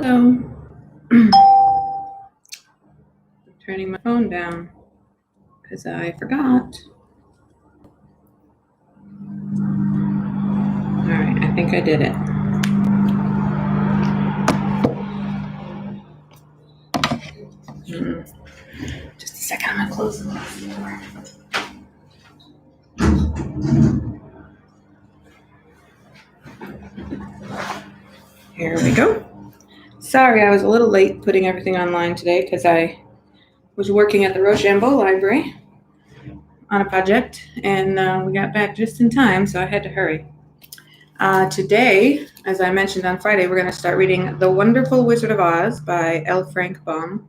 Hello. I'm turning my phone down because I forgot. Alright, I think I did it. Just a second, I'm going to close the door. Here we go. Sorry, I was a little late putting everything online today because I was working at the Rochambeau Library on a project, and we got back just in time, so I had to hurry. Today, as I mentioned on Friday, we're going to start reading The Wonderful Wizard of Oz by L. Frank Baum,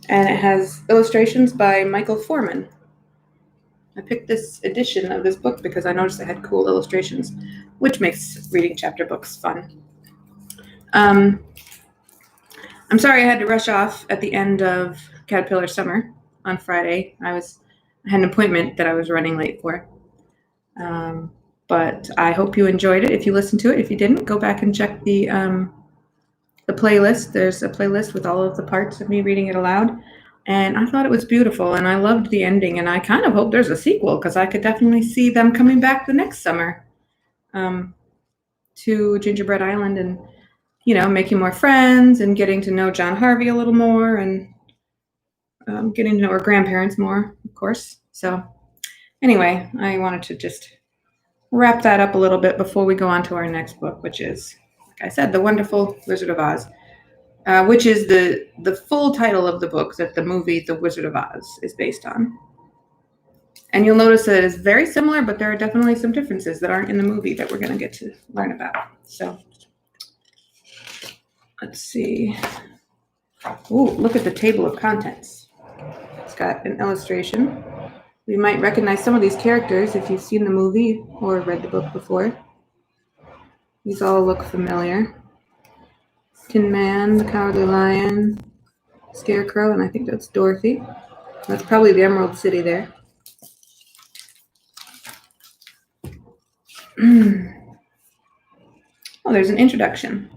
and it has illustrations by Michael Foreman. I picked this edition of this book because I noticed it had cool illustrations, which makes reading chapter books fun. I'm sorry I had to rush off at the end of Caterpillar Summer on Friday. I had an appointment that I was running late for. But I hope you enjoyed it. If you listened to it, if you didn't, go back and check the playlist. There's a playlist with all of the parts of me reading it aloud. And I thought it was beautiful, and I loved the ending, and I kind of hope there's a sequel because I could definitely see them coming back the next summer to Gingerbread Island and, making more friends and getting to know John Harvey a little more and getting to know her grandparents more, of course. So anyway, I wanted to just wrap that up a little bit before we go on to our next book, which is, like I said, The Wonderful Wizard of Oz, which is the full title of the book that the movie The Wizard of Oz is based on. And you'll notice that it is very similar, but there are definitely some differences that aren't in the movie that we're going to get to learn about. So let's see. Ooh, look at the table of contents. It's got an illustration. You might recognize some of these characters if you've seen the movie or read the book before. These all look familiar. Tin Man, the Cowardly Lion, Scarecrow, and I think that's Dorothy. That's probably the Emerald City there. Oh, there's an introduction.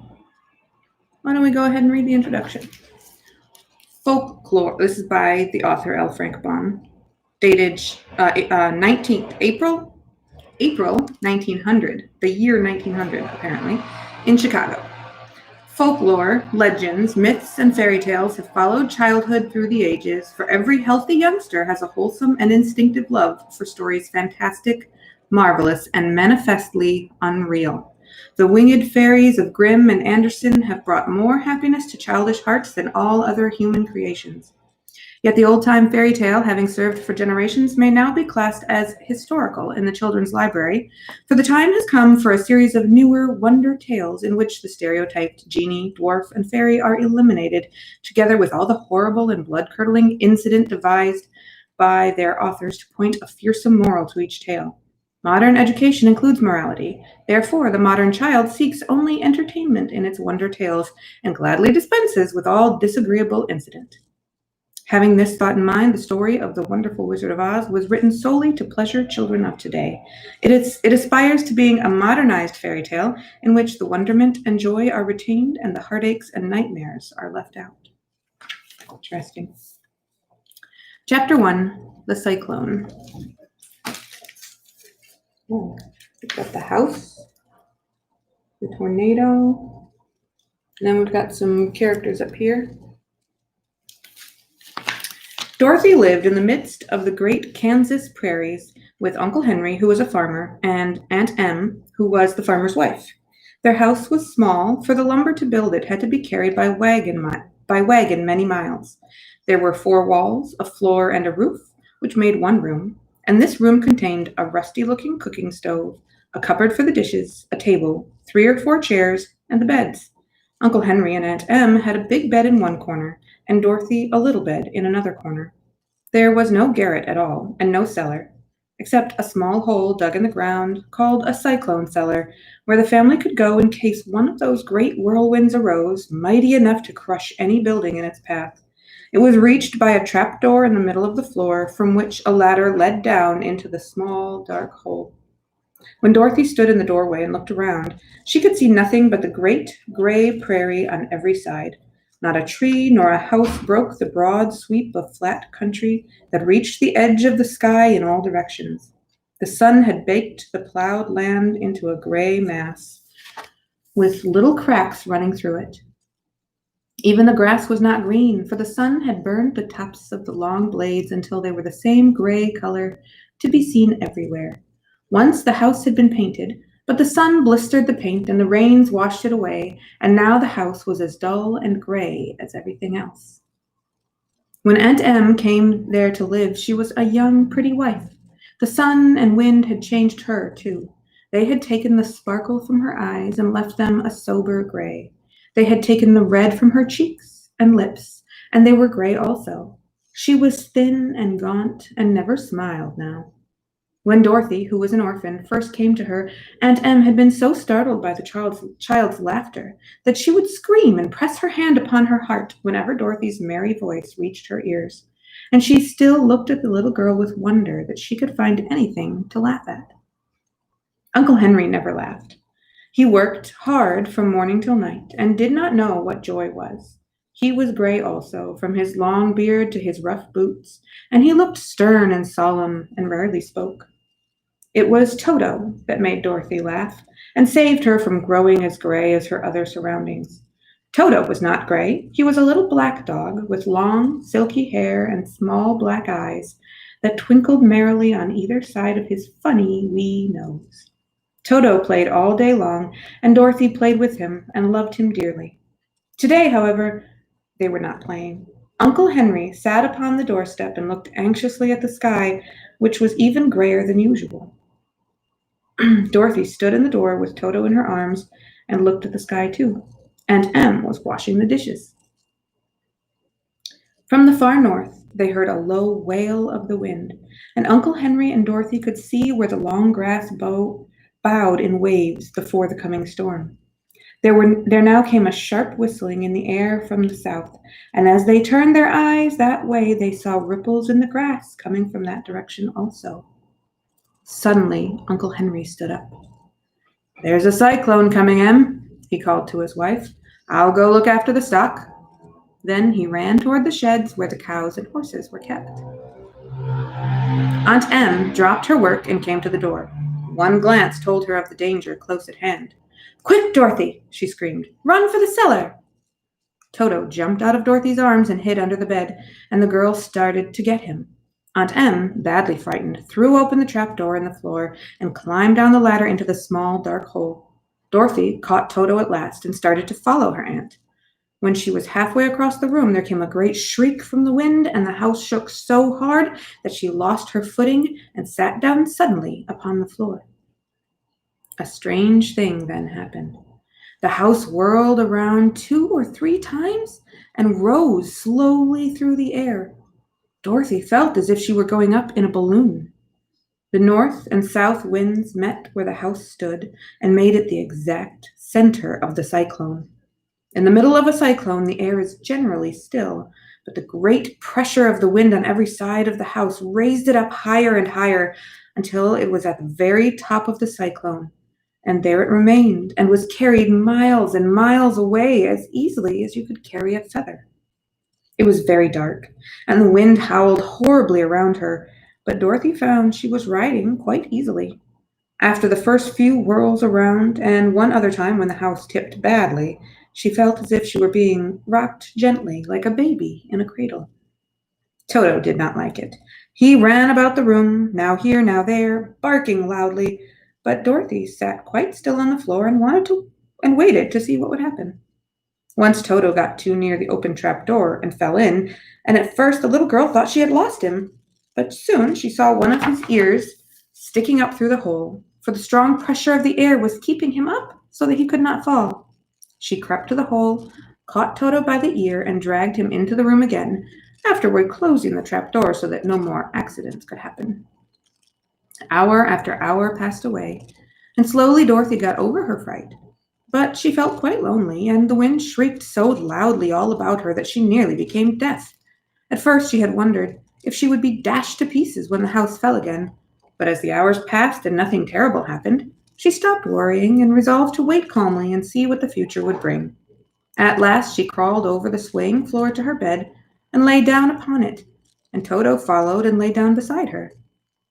Why don't we go ahead and read the introduction? Folklore. This is by the author L. Frank Baum. Dated 19th April 1900, the year 1900 apparently, in Chicago. Folklore, legends, myths, and fairy tales have followed childhood through the ages, for every healthy youngster has a wholesome and instinctive love for stories fantastic, marvelous, and manifestly unreal. The winged fairies of Grimm and Andersen have brought more happiness to childish hearts than all other human creations. Yet the old-time fairy tale, having served for generations, may now be classed as historical in the children's library, for the time has come for a series of newer wonder tales in which the stereotyped genie, dwarf, and fairy are eliminated, together with all the horrible and blood-curdling incident devised by their authors to point a fearsome moral to each tale. Modern education includes morality. Therefore, the modern child seeks only entertainment in its wonder tales and gladly dispenses with all disagreeable incident. Having this thought in mind, the story of The Wonderful Wizard of Oz was written solely to pleasure children of today. It aspires to being a modernized fairy tale in which the wonderment and joy are retained and the heartaches and nightmares are left out. Interesting. Chapter 1, The Cyclone. Oh, we've got the house, the tornado, and then we've got some characters up here. Dorothy lived in the midst of the great Kansas prairies with Uncle Henry, who was a farmer, and Aunt Em, who was the farmer's wife. Their house was small, for the lumber to build it had to be carried by wagon many miles. There were 4 walls, a floor, and a roof, which made one room, and this room contained a rusty-looking cooking stove, a cupboard for the dishes, a table, 3 or 4 chairs, and the beds. Uncle Henry and Aunt Em had a big bed in one corner, and Dorothy a little bed in another corner. There was no garret at all, and no cellar, except a small hole dug in the ground called a cyclone cellar, where the family could go in case one of those great whirlwinds arose, mighty enough to crush any building in its path. It was reached by a trapdoor in the middle of the floor, from which a ladder led down into the small, dark hole. When Dorothy stood in the doorway and looked around, she could see nothing but the great gray prairie on every side. Not a tree nor a house broke the broad sweep of flat country that reached the edge of the sky in all directions. The sun had baked the plowed land into a gray mass, with little cracks running through it. Even the grass was not green, for the sun had burned the tops of the long blades until they were the same gray color to be seen everywhere. Once the house had been painted, but the sun blistered the paint and the rains washed it away, and now the house was as dull and gray as everything else. When Aunt Em came there to live, she was a young, pretty wife. The sun and wind had changed her, too. They had taken the sparkle from her eyes and left them a sober gray. They had taken the red from her cheeks and lips, and they were gray also. She was thin and gaunt and never smiled now. When Dorothy, who was an orphan, first came to her, Aunt Em had been so startled by the child's laughter that she would scream and press her hand upon her heart whenever Dorothy's merry voice reached her ears, and she still looked at the little girl with wonder that she could find anything to laugh at. Uncle Henry never laughed. He worked hard from morning till night and did not know what joy was. He was gray also, from his long beard to his rough boots, and he looked stern and solemn and rarely spoke. It was Toto that made Dorothy laugh and saved her from growing as gray as her other surroundings. Toto was not gray. He was a little black dog with long, silky hair and small black eyes that twinkled merrily on either side of his funny, wee nose. Toto played all day long, and Dorothy played with him and loved him dearly. Today, however, they were not playing. Uncle Henry sat upon the doorstep and looked anxiously at the sky, which was even grayer than usual. Dorothy stood in the door with Toto in her arms and looked at the sky too. Aunt Em was washing the dishes. From the far north, they heard a low wail of the wind, and Uncle Henry and Dorothy could see where the long grass bowed in waves before the coming storm. There now came a sharp whistling in the air from the south, and as they turned their eyes that way, they saw ripples in the grass coming from that direction also. Suddenly, Uncle Henry stood up. "There's a cyclone coming, Em," he called to his wife. "I'll go look after the stock." Then he ran toward the sheds where the cows and horses were kept. Aunt Em dropped her work and came to the door. One glance told her of the danger close at hand. "Quick, Dorothy!" she screamed. "Run for the cellar!" Toto jumped out of Dorothy's arms and hid under the bed, and the girl started to get him. Aunt Em, badly frightened, threw open the trap door in the floor and climbed down the ladder into the small, dark hole. Dorothy caught Toto at last and started to follow her aunt. When she was halfway across the room, there came a great shriek from the wind, and the house shook so hard that she lost her footing and sat down suddenly upon the floor. A strange thing then happened. The house whirled around 2 or 3 times and rose slowly through the air. Dorothy felt as if she were going up in a balloon. The north and south winds met where the house stood and made it the exact center of the cyclone. In the middle of a cyclone, the air is generally still, but the great pressure of the wind on every side of the house raised it up higher and higher until it was at the very top of the cyclone. And there it remained and was carried miles and miles away as easily as you could carry a feather. It was very dark, and the wind howled horribly around her, but Dorothy found she was riding quite easily. After the first few whirls around, and one other time when the house tipped badly, she felt as if she were being rocked gently like a baby in a cradle. Toto did not like it. He ran about the room, now here, now there, barking loudly, but Dorothy sat quite still on the floor and waited to see what would happen. Once Toto got too near the open trap door and fell in, and at first the little girl thought she had lost him, but soon she saw one of his ears sticking up through the hole, for the strong pressure of the air was keeping him up so that he could not fall. She crept to the hole, caught Toto by the ear, and dragged him into the room again, afterward closing the trap door so that no more accidents could happen. Hour after hour passed away, and slowly Dorothy got over her fright. But she felt quite lonely, and the wind shrieked so loudly all about her that she nearly became deaf. At first she had wondered if she would be dashed to pieces when the house fell again, But as the hours passed and nothing terrible happened, she stopped worrying and resolved to wait calmly and see what the future would bring. At last she crawled over the swaying floor to her bed and lay down upon it, and Toto followed and lay down beside her.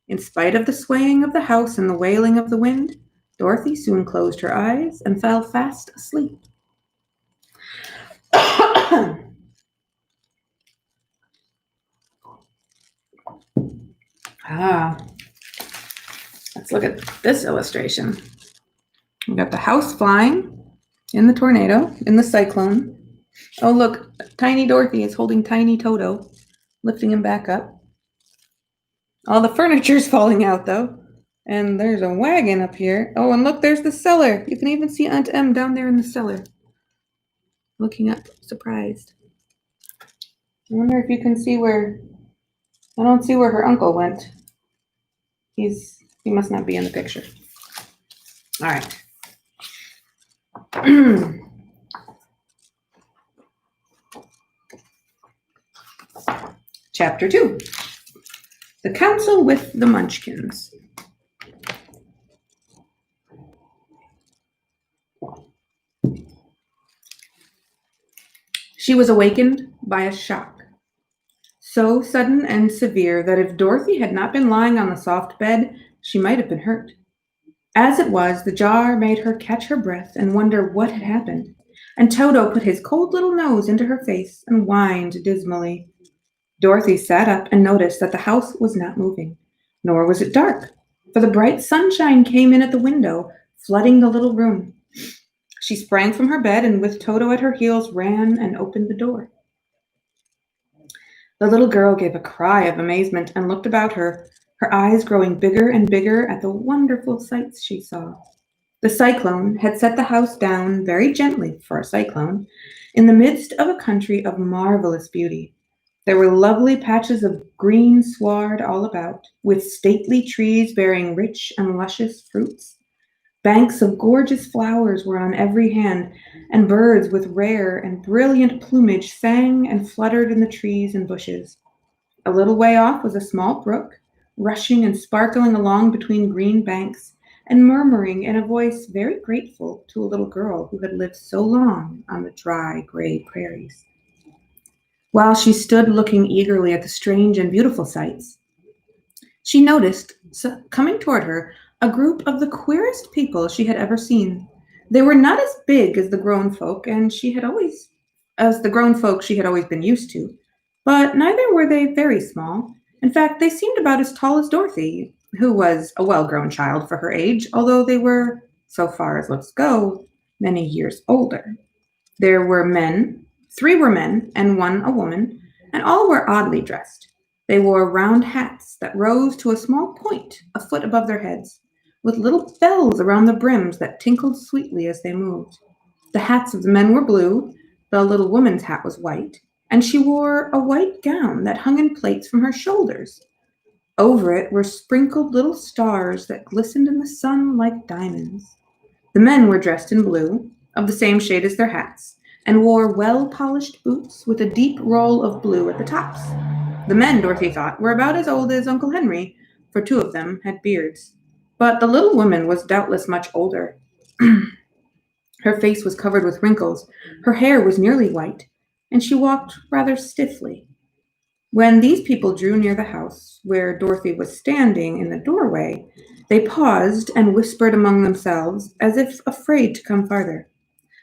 In spite of the swaying of the house and the wailing of the wind, Dorothy soon closed her eyes and fell fast asleep. Let's look at this illustration. We got the house flying in the tornado, in the cyclone. Oh, look, tiny Dorothy is holding tiny Toto, lifting him back up. All the furniture's falling out, though. And there's a wagon up here. Oh, and look, there's the cellar. You can even see Aunt Em down there in the cellar, looking up, surprised. I wonder if you can see where... I don't see where her uncle went. He must not be in the picture. All right. Chapter 2. The Council with the Munchkins. She was awakened by a shock, so sudden and severe that if Dorothy had not been lying on the soft bed, she might have been hurt. As it was, the jar made her catch her breath and wonder what had happened, and Toto put his cold little nose into her face and whined dismally. Dorothy sat up and noticed that the house was not moving, nor was it dark, for the bright sunshine came in at the window, flooding the little room. She sprang from her bed and with Toto at her heels ran and opened the door. The little girl gave a cry of amazement and looked about her, her eyes growing bigger and bigger at the wonderful sights she saw. The cyclone had set the house down very gently for a cyclone in the midst of a country of marvelous beauty. There were lovely patches of green sward all about, with stately trees bearing rich and luscious fruits. Banks of gorgeous flowers were on every hand, and birds with rare and brilliant plumage sang and fluttered in the trees and bushes. A little way off was a small brook, rushing and sparkling along between green banks, and murmuring in a voice very grateful to a little girl who had lived so long on the dry, gray prairies. While she stood looking eagerly at the strange and beautiful sights, she noticed, coming toward her, a group of the queerest people she had ever seen. They were not as big as the grown folk she had always been used to, but neither were they very small. In fact, they seemed about as tall as Dorothy, who was a well-grown child for her age, although they were, so far as looks go, many years older. There were men, 3 were men and 1 a woman, and all were oddly dressed. They wore round hats that rose to a small point a foot above their heads, with little bells around the brims that tinkled sweetly as they moved. The hats of the men were blue, the little woman's hat was white, and she wore a white gown that hung in plaits from her shoulders. Over it were sprinkled little stars that glistened in the sun like diamonds. The men were dressed in blue, of the same shade as their hats, and wore well-polished boots with a deep roll of blue at the tops. The men, Dorothy thought, were about as old as Uncle Henry, for 2 of them had beards. But the little woman was doubtless much older. Her face was covered with wrinkles, her hair was nearly white, and she walked rather stiffly. When these people drew near the house, where Dorothy was standing in the doorway, they paused and whispered among themselves, as if afraid to come farther.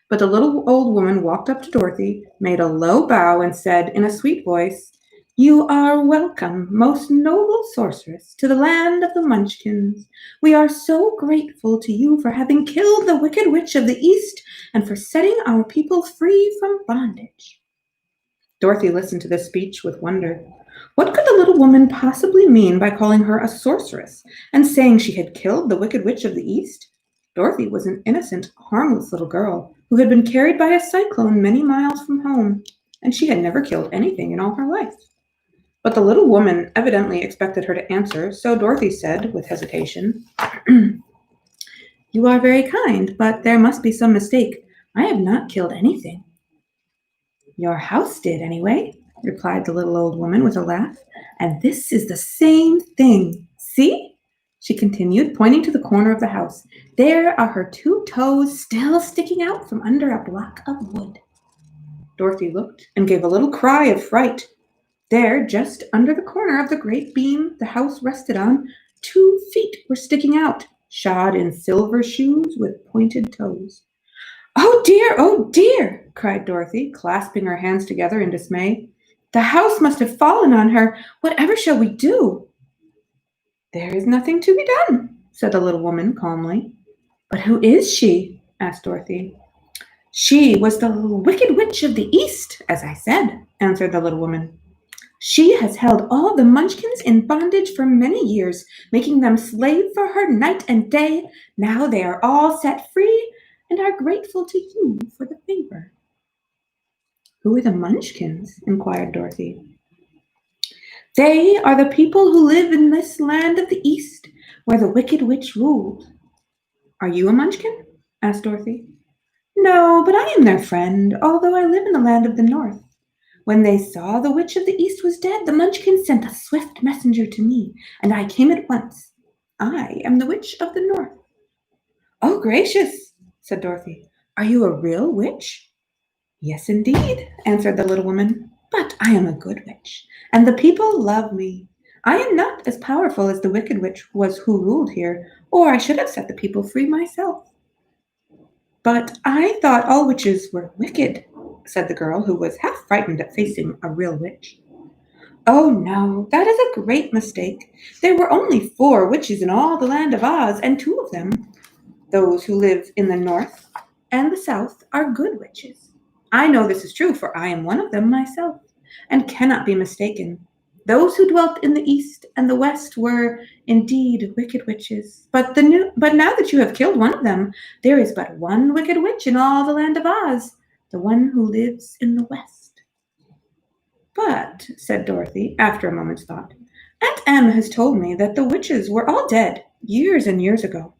But the little old woman walked up to Dorothy, made a low bow, and said in a sweet voice, "You are welcome, most noble sorceress, to the land of the Munchkins. We are so grateful to you for having killed the wicked witch of the East and for setting our people free from bondage." Dorothy listened to this speech with wonder. What could the little woman possibly mean by calling her a sorceress and saying she had killed the wicked witch of the East? Dorothy was an innocent, harmless little girl who had been carried by a cyclone many miles from home, and she had never killed anything in all her life. But the little woman evidently expected her to answer, so Dorothy said, with hesitation, "You are very kind, but there must be some mistake. I have not killed anything." "Your house did, anyway," replied the little old woman with a laugh. "And this is the same thing. See?" she continued, pointing to the corner of the house. "There are her 2 toes still sticking out from under a block of wood." Dorothy looked and gave a little cry of fright. There, just under the corner of the great beam the house rested on, 2 feet were sticking out, shod in silver shoes with pointed toes. "Oh dear, oh dear!" cried Dorothy, clasping her hands together in dismay. "The house must have fallen on her. Whatever shall we do?" "There is nothing to be done," said the little woman calmly. "But who is she?" asked Dorothy. "She was the Wicked Witch of the East, as I said," answered the little woman. "She has held all the Munchkins in bondage for many years, making them slave for her night and day. Now they are all set free and are grateful to you for the favor." "Who are the Munchkins?" inquired Dorothy. "They are the people who live in this land of the East, where the Wicked Witch ruled." "Are you a Munchkin?" asked Dorothy. "No, but I am their friend, although I live in the land of the North. When they saw the Witch of the East was dead, the Munchkins sent a swift messenger to me, and I came at once. I am the Witch of the North." "Oh, gracious!" said Dorothy. "Are you a real witch?" "Yes, indeed," answered the little woman. "But I am a good witch, and the people love me. I am not as powerful as the Wicked Witch was who ruled here, or I should have set the people free myself." "But I thought all witches were wicked," said the girl, who was half frightened at facing a real witch. "Oh, no, that is a great mistake. There were only 4 witches in all the land of Oz, and 2 of them, those who live in the North and the South, are good witches. I know this is true, for I am one of them myself, and cannot be mistaken. Those who dwelt in the East and the West were indeed wicked witches, but now that you have killed one of them, there is but one wicked witch in all the land of Oz, the one who lives in the West." "But," said Dorothy, after a moment's thought, "Aunt Em has told me that the witches were all dead years and years ago."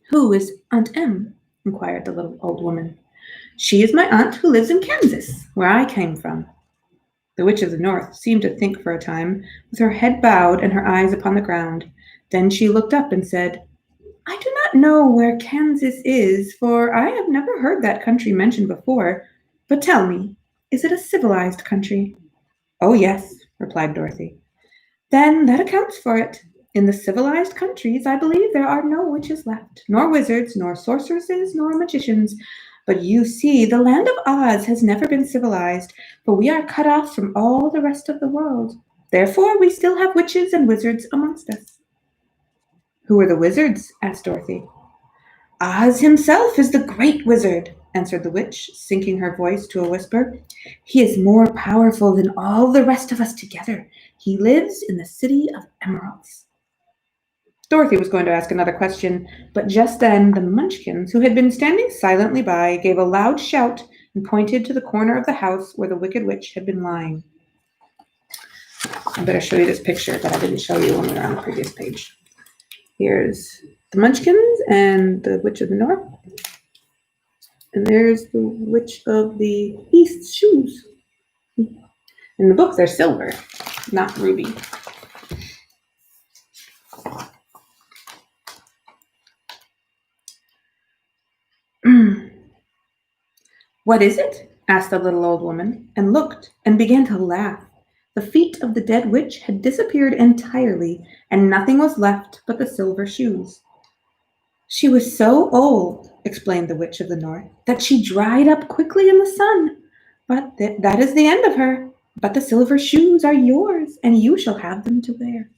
"Who is Aunt Em?" inquired the little old woman. "She is my aunt who lives in Kansas, where I came from." The Witch of the North seemed to think for a time, with her head bowed and her eyes upon the ground. Then she looked up and said, "I do not know where Kansas is, for I have never heard that country mentioned before. But tell me, is it a civilized country?" "Oh, yes," replied Dorothy. "Then that accounts for it. In the civilized countries, I believe there are no witches left, nor wizards, nor sorceresses, nor magicians. But you see, the land of Oz has never been civilized, for we are cut off from all the rest of the world. Therefore, we still have witches and wizards amongst us." "Who are the wizards?" asked Dorothy. "Oz himself is the great wizard," answered the witch, sinking her voice to a whisper. "He is more powerful than all the rest of us together. He lives in the City of Emeralds." Dorothy was going to ask another question, but just then the Munchkins, who had been standing silently by, gave a loud shout and pointed to the corner of the house where the Wicked Witch had been lying. I better show you this picture that I didn't show you when we were on the previous page. Here's the Munchkins and the Witch of the North. And there's the Witch of the East's shoes. In the book, they're silver, not ruby. "What is it?" asked the little old woman, and looked and began to laugh. The feet of the dead witch had disappeared entirely, and nothing was left but the silver shoes. "She was so old," explained the Witch of the North, "that she dried up quickly in the sun. But that is the end of her. But the silver shoes are yours, and you shall have them to wear."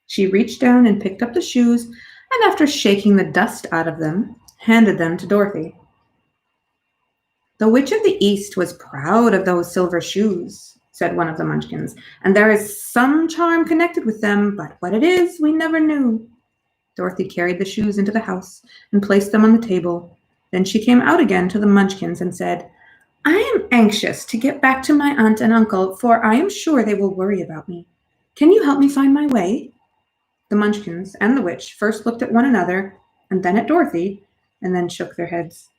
She reached down and picked up the shoes, and after shaking the dust out of them, handed them to Dorothy. "The Witch of the East was proud of those silver shoes," said one of the Munchkins, "and there is some charm connected with them, but what it is, we never knew." Dorothy carried the shoes into the house and placed them on the table. Then she came out again to the Munchkins and said, "I am anxious to get back to my aunt and uncle, for I am sure they will worry about me. Can you help me find my way?" The Munchkins and the witch first looked at one another, and then at Dorothy, and then shook their heads.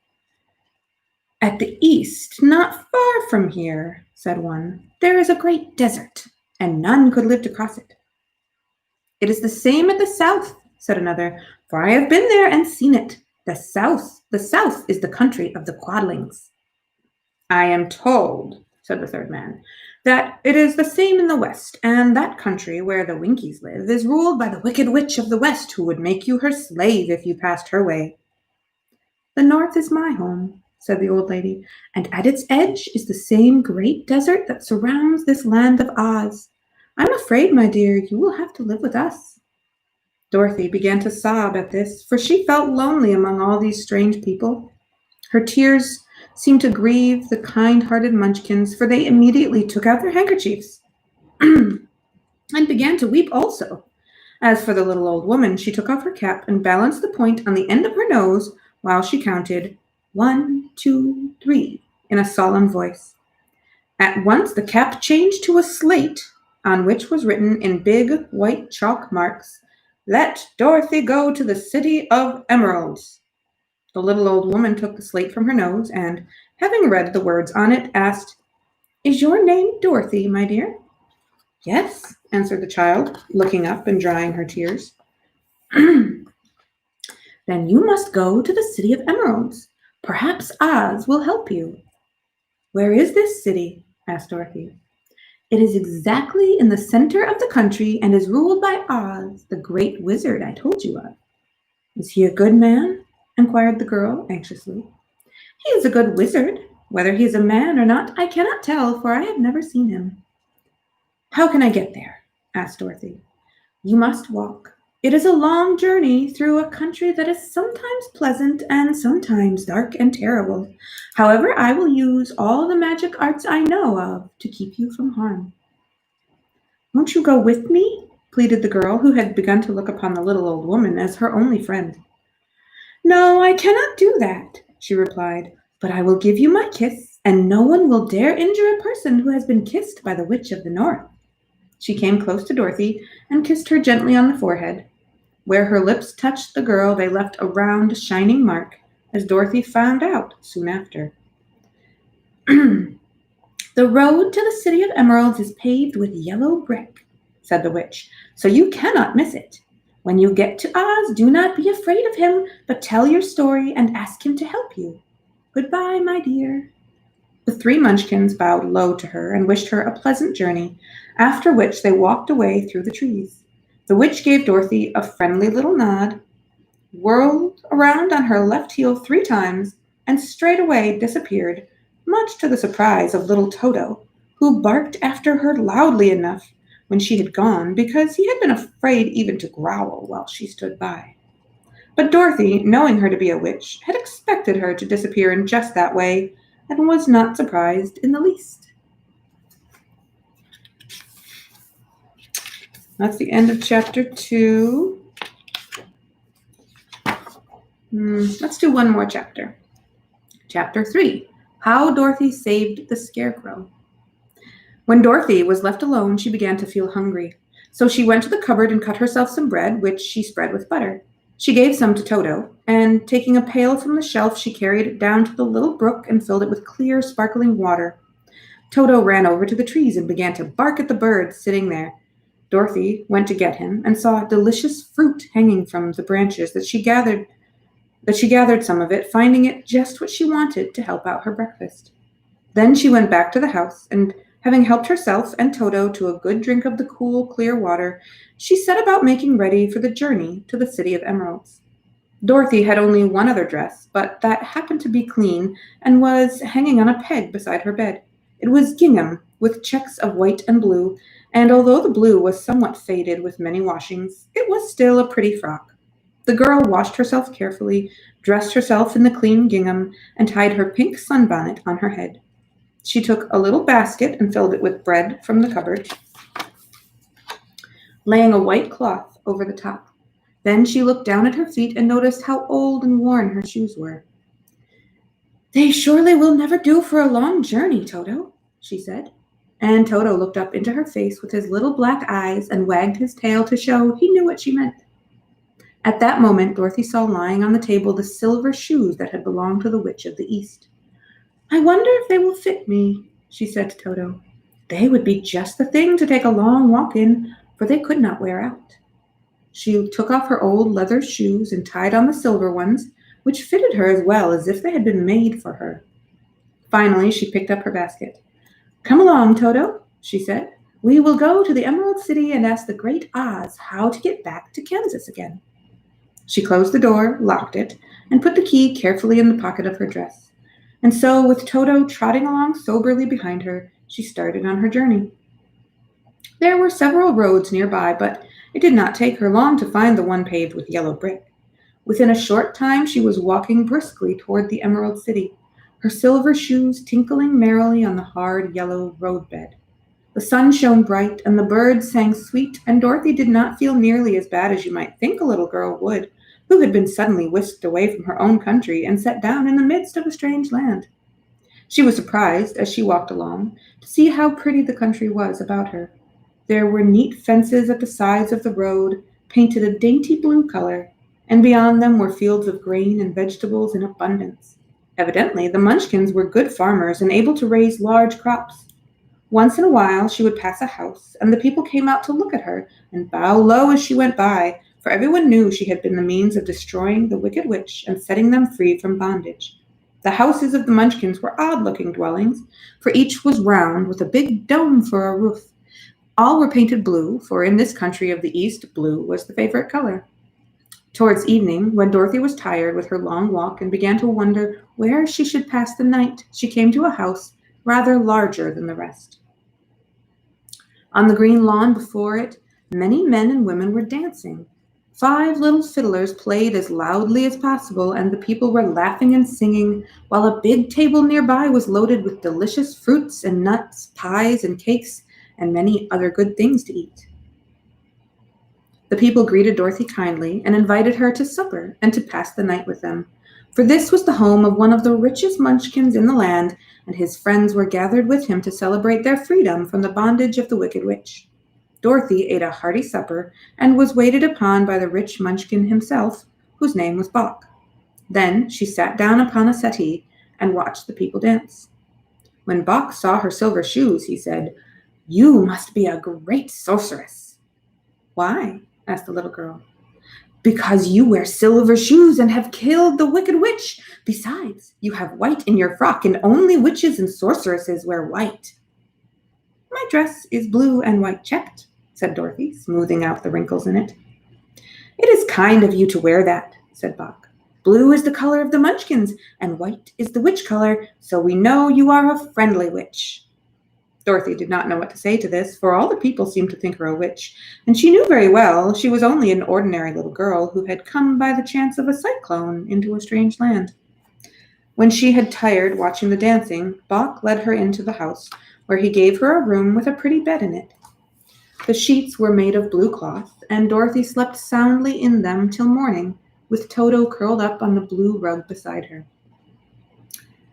"At the east, not far from here," said one, "there is a great desert, and none could live to cross it." "It is the same at the south," said another, "for I have been there and seen it. The south is the country of the Quadlings." "I am told," said the third man, "that it is the same in the west, and that country where the Winkies live is ruled by the wicked witch of the west who would make you her slave if you passed her way." "The north is my home," said the old lady, "and at its edge is the same great desert that surrounds this land of Oz. I'm afraid, my dear, you will have to live with us." Dorothy began to sob at this, for she felt lonely among all these strange people. Her tears seemed to grieve the kind-hearted Munchkins, for they immediately took out their handkerchiefs and began to weep also. As for the little old woman, she took off her cap and balanced the point on the end of her nose while she counted 1, 2, 3 in a solemn voice. At once the cap changed to a slate on which was written in big white chalk marks, "Let Dorothy go to the City of Emeralds." The little old woman took the slate from her nose and, having read the words on it, asked, "Is your name Dorothy, my dear?" "Yes," answered the child, looking up and drying her tears. "Then you must go to the City of Emeralds. Perhaps Oz will help you." "Where is this city?" asked Dorothy. "It is exactly in the center of the country and is ruled by Oz, the great wizard I told you of." "Is he a good man?" inquired the girl anxiously. "He is a good wizard. Whether he is a man or not, I cannot tell, for I have never seen him." "How can I get there?" asked Dorothy. "You must walk. It is a long journey through a country that is sometimes pleasant and sometimes dark and terrible. However, I will use all the magic arts I know of to keep you from harm." "Won't you go with me?" pleaded the girl, who had begun to look upon the little old woman as her only friend. "No, I cannot do that," she replied, "but I will give you my kiss, and no one will dare injure a person who has been kissed by the Witch of the North." She came close to Dorothy and kissed her gently on the forehead. Where her lips touched the girl, they left a round, shining mark, as Dorothy found out soon after. "The road to the City of Emeralds is paved with yellow brick," said the witch, "so you cannot miss it. When you get to Oz, do not be afraid of him, but tell your story and ask him to help you. Goodbye, my dear." The three Munchkins bowed low to her and wished her a pleasant journey, after which they walked away through the trees. The witch gave Dorothy a friendly little nod, whirled around on her left heel 3 times, and straightway disappeared, much to the surprise of little Toto, who barked after her loudly enough when she had gone, because he had been afraid even to growl while she stood by. But Dorothy, knowing her to be a witch, had expected her to disappear in just that way, and was not surprised in the least. That's the end of chapter 2. Let's do one more chapter. Chapter 3, How Dorothy Saved the Scarecrow. When Dorothy was left alone, she began to feel hungry. So she went to the cupboard and cut herself some bread, which she spread with butter. She gave some to Toto, and taking a pail from the shelf, she carried it down to the little brook and filled it with clear, sparkling water. Toto ran over to the trees and began to bark at the birds sitting there. Dorothy went to get him and saw delicious fruit hanging from the branches that she gathered some of it, finding it just what she wanted to help out her breakfast. Then she went back to the house, and having helped herself and Toto to a good drink of the cool, clear water, she set about making ready for the journey to the City of Emeralds. Dorothy had only one other dress, but that happened to be clean and was hanging on a peg beside her bed. It was gingham, with checks of white and blue, and although the blue was somewhat faded with many washings, it was still a pretty frock. The girl washed herself carefully, dressed herself in the clean gingham, and tied her pink sunbonnet on her head. She took a little basket and filled it with bread from the cupboard, laying a white cloth over the top. Then she looked down at her feet and noticed how old and worn her shoes were. "They surely will never do for a long journey, Toto," she said. And Toto looked up into her face with his little black eyes and wagged his tail to show he knew what she meant. At that moment, Dorothy saw lying on the table the silver shoes that had belonged to the Witch of the East. "I wonder if they will fit me," she said to Toto. "They would be just the thing to take a long walk in, for they could not wear out." She took off her old leather shoes and tied on the silver ones, which fitted her as well as if they had been made for her. Finally, she picked up her basket. "Come along, Toto," she said. "We will go to the Emerald City and ask the Great Oz how to get back to Kansas again." She closed the door, locked it, and put the key carefully in the pocket of her dress. And so, with Toto trotting along soberly behind her, she started on her journey. There were several roads nearby, but it did not take her long to find the one paved with yellow brick. Within a short time, she was walking briskly toward the Emerald City, her silver shoes tinkling merrily on the hard yellow roadbed. The sun shone bright, and the birds sang sweet, and Dorothy did not feel nearly as bad as you might think a little girl would, who had been suddenly whisked away from her own country and set down in the midst of a strange land. She was surprised, as she walked along, to see how pretty the country was about her. There were neat fences at the sides of the road, painted a dainty blue color, and beyond them were fields of grain and vegetables in abundance. Evidently, the Munchkins were good farmers and able to raise large crops. Once in a while, she would pass a house, and the people came out to look at her and bow low as she went by, for everyone knew she had been the means of destroying the wicked witch and setting them free from bondage. The houses of the Munchkins were odd-looking dwellings, for each was round with a big dome for a roof. All were painted blue, for in this country of the East, blue was the favorite color. Towards evening, when Dorothy was tired with her long walk and began to wonder where she should pass the night, she came to a house rather larger than the rest. On the green lawn before it, many men and women were dancing. 5 little fiddlers played as loudly as possible, and the people were laughing and singing, while a big table nearby was loaded with delicious fruits and nuts, pies and cakes, and many other good things to eat. The people greeted Dorothy kindly and invited her to supper and to pass the night with them, for this was the home of one of the richest Munchkins in the land, and his friends were gathered with him to celebrate their freedom from the bondage of the Wicked Witch. Dorothy ate a hearty supper and was waited upon by the rich Munchkin himself, whose name was Bok. Then she sat down upon a settee and watched the people dance. When Bok saw her silver shoes, he said, "You must be a great sorceress." "Why?" asked the little girl. "Because you wear silver shoes and have killed the Wicked Witch. Besides, you have white in your frock, and only witches and sorceresses wear white." "My dress is blue and white checked," said Dorothy, smoothing out the wrinkles in it. "It is kind of you to wear that," said Bok. "Blue is the color of the Munchkins, and white is the witch color, so we know you are a friendly witch." Dorothy did not know what to say to this, for all the people seemed to think her a witch, and she knew very well she was only an ordinary little girl who had come by the chance of a cyclone into a strange land. When she had tired watching the dancing, Bok led her into the house, where he gave her a room with a pretty bed in it. The sheets were made of blue cloth, and Dorothy slept soundly in them till morning, with Toto curled up on the blue rug beside her.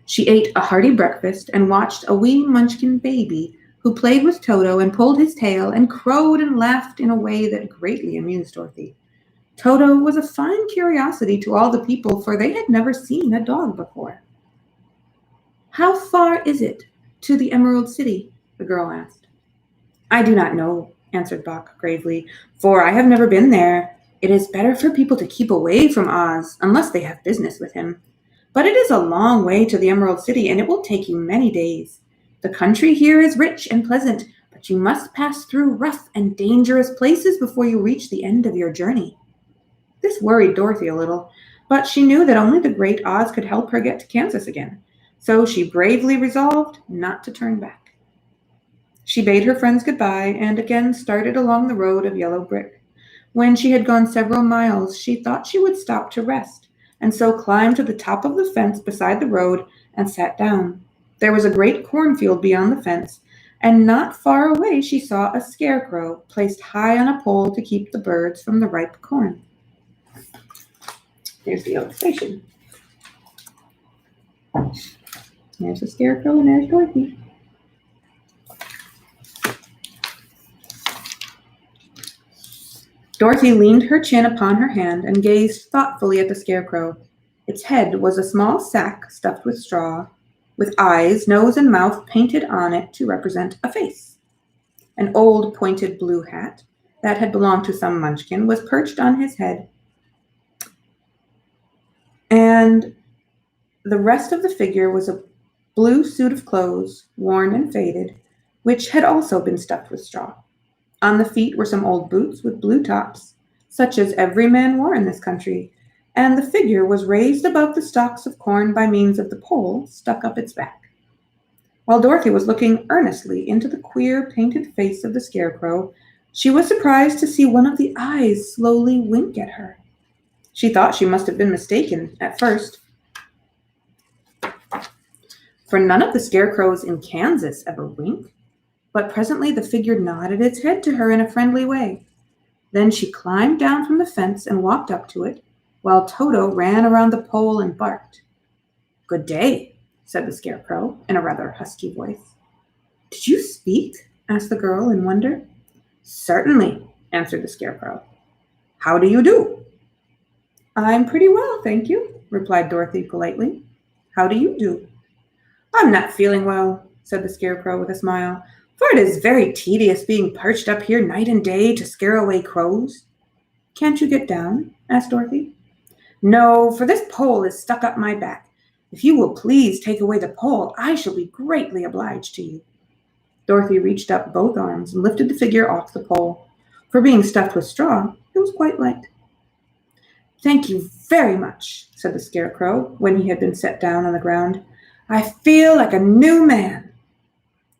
She ate a hearty breakfast and watched a wee Munchkin baby who played with Toto and pulled his tail and crowed and laughed in a way that greatly amused Dorothy. Toto was a fine curiosity to all the people, for they had never seen a dog before. "How far is it to the Emerald City?" the girl asked. "I do not know," answered Bok gravely, "for I have never been there. It is better for people to keep away from Oz, unless they have business with him. But it is a long way to the Emerald City, and it will take you many days. The country here is rich and pleasant, but you must pass through rough and dangerous places before you reach the end of your journey." This worried Dorothy a little, but she knew that only the Great Oz could help her get to Kansas again, so she bravely resolved not to turn back. She bade her friends goodbye and again started along the road of yellow brick. When she had gone several miles, she thought she would stop to rest, and so climbed to the top of the fence beside the road and sat down. There was a great cornfield beyond the fence, and not far away she saw a scarecrow placed high on a pole to keep the birds from the ripe corn. There's the illustration. There's a scarecrow and there's Dorothy. Dorothy leaned her chin upon her hand and gazed thoughtfully at the scarecrow. Its head was a small sack stuffed with straw, with eyes, nose, and mouth painted on it to represent a face. An old pointed blue hat that had belonged to some Munchkin was perched on his head, and the rest of the figure was a blue suit of clothes, worn and faded, which had also been stuffed with straw. On the feet were some old boots with blue tops, such as every man wore in this country, and the figure was raised above the stalks of corn by means of the pole stuck up its back. While Dorothy was looking earnestly into the queer painted face of the Scarecrow, she was surprised to see one of the eyes slowly wink at her. She thought she must have been mistaken at first, for none of the Scarecrows in Kansas ever wink. But presently the figure nodded its head to her in a friendly way. Then she climbed down from the fence and walked up to it, while Toto ran around the pole and barked. "Good day," said the Scarecrow in a rather husky voice. "Did you speak?" asked the girl in wonder. "Certainly," answered the Scarecrow. "How do you do?" "I'm pretty well, thank you," replied Dorothy politely. "How do you do?" "I'm not feeling well," said the Scarecrow with a smile, "for it is very tedious being perched up here night and day to scare away crows." "Can't you get down?" asked Dorothy. "No, for this pole is stuck up my back. If you will please take away the pole, I shall be greatly obliged to you." Dorothy reached up both arms and lifted the figure off the pole. For being stuffed with straw, it was quite light. "Thank you very much," said the Scarecrow when he had been set down on the ground. "I feel like a new man."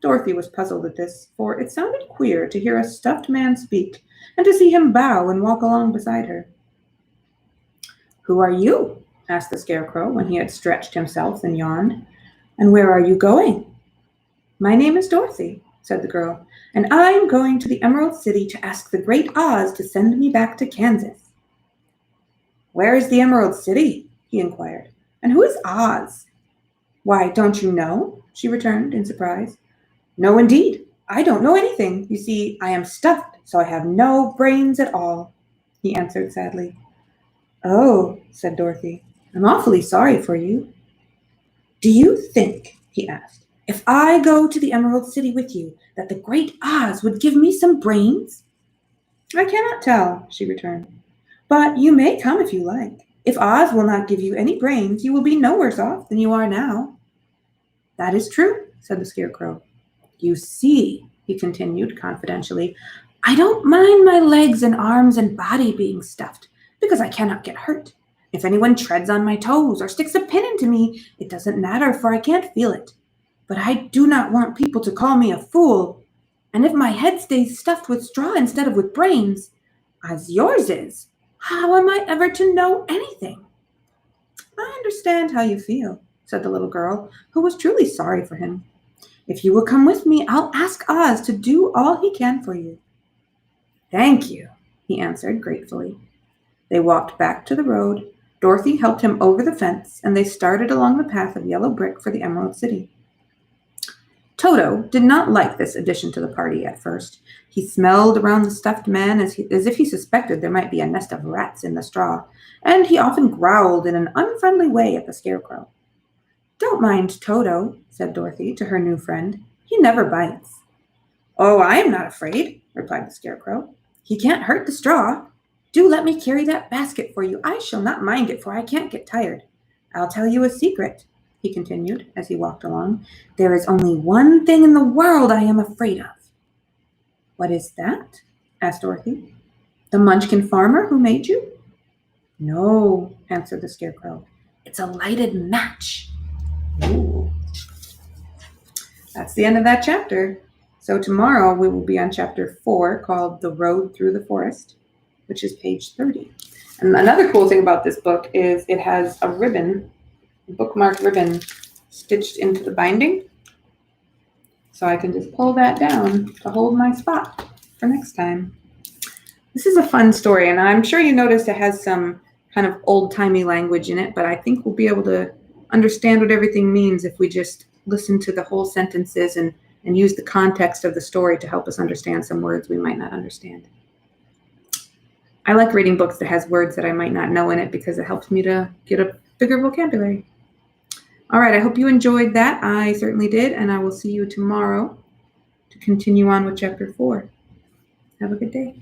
Dorothy was puzzled at this, for it sounded queer to hear a stuffed man speak and to see him bow and walk along beside her. "Who are you?" asked the Scarecrow when he had stretched himself and yawned. "And where are you going?" "My name is Dorothy," said the girl, "and I am going to the Emerald City to ask the Great Oz to send me back to Kansas." "Where is the Emerald City?" he inquired. "And who is Oz?" "Why, don't you know?" she returned in surprise. "No, indeed. I don't know anything. You see, I am stuffed, so I have no brains at all," he answered sadly. "Oh," said Dorothy, "I'm awfully sorry for you." "Do you think," he asked, "if I go to the Emerald City with you, that the Great Oz would give me some brains?" "I cannot tell," she returned, "but you may come if you like. If Oz will not give you any brains, you will be no worse off than you are now." "That is true," said the Scarecrow. "You see," he continued confidentially, "I don't mind my legs and arms and body being stuffed, because I cannot get hurt. If anyone treads on my toes or sticks a pin into me, it doesn't matter, for I can't feel it. But I do not want people to call me a fool. And if my head stays stuffed with straw instead of with brains, as yours is, how am I ever to know anything?" "I understand how you feel," said the little girl, who was truly sorry for him. "If you will come with me, I'll ask Oz to do all he can for you." "Thank you," he answered gratefully. They walked back to the road. Dorothy helped him over the fence, and they started along the path of yellow brick for the Emerald City. Toto did not like this addition to the party at first. He smelled around the stuffed man as if he suspected there might be a nest of rats in the straw, and he often growled in an unfriendly way at the Scarecrow. "Don't mind Toto," said Dorothy to her new friend. "He never bites." "Oh, I am not afraid," replied the Scarecrow. "He can't hurt the straw. Do let me carry that basket for you. I shall not mind it, for I can't get tired. I'll tell you a secret," he continued as he walked along. "There is only one thing in the world I am afraid of." "What is that?" asked Dorothy. "The Munchkin farmer who made you?" "No," answered the Scarecrow. "It's a lighted match." Ooh. That's the end of that chapter. So tomorrow we will be on chapter 4 called The Road Through the Forest, which is page 30. And another cool thing about this book is it has a ribbon, a bookmark ribbon, stitched into the binding. So I can just pull that down to hold my spot for next time. This is a fun story, and I'm sure you noticed it has some kind of old-timey language in it, but I think we'll be able to understand what everything means if we just listen to the whole sentences and use the context of the story to help us understand some words we might not understand. I like reading books that has words that I might not know in it because it helps me to get a bigger vocabulary. All right, I hope you enjoyed that. I certainly did, and I will see you tomorrow to continue on with chapter 4. Have a good day.